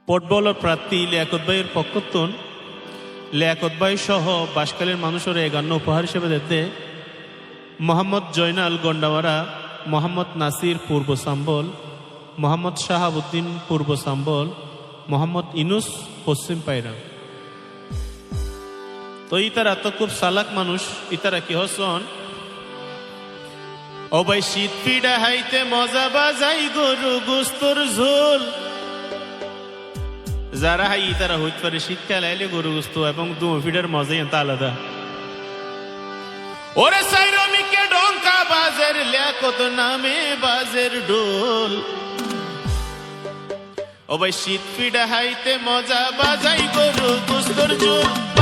ফুটবলের প্রার্থী লিয়াকত ভাইয়ের পক্ষতুন লিয়াকত ভাই সহ বাসকালের মানুষের এগান্ন উপহার হিসেবে দিতে মোহাম্মদ জয়নাল গন্ডাওয়ারা, মোহাম্মদ নাসির পূর্ব সাম্বল, মোহাম্মদ শাহাবুদ্দিন পূর্ব সাম্বল, মোহাম্মদ ইনুস পশ্চিম পায়রা। তো ইতারা তো খুব চালাক মানুষ। ইতারা কি হসন, ও ভাই শীত পিড়া হাইতে মজা বাজাই গরু গুস্তর ঝোল। যারা হাই তারা হইতে পারে শীতকাল আইলে গরু গুস্ত এবং দুমো পিঠার মজাই এত আলাদা। ওরে সাইরমিকে ডঙ্কা বাজের লিয়াকত নামে বাজের ঢোল। ও ভাই শীত পিড়া হাইতে মজা বাজাই গরু গুস্তর ঝোল।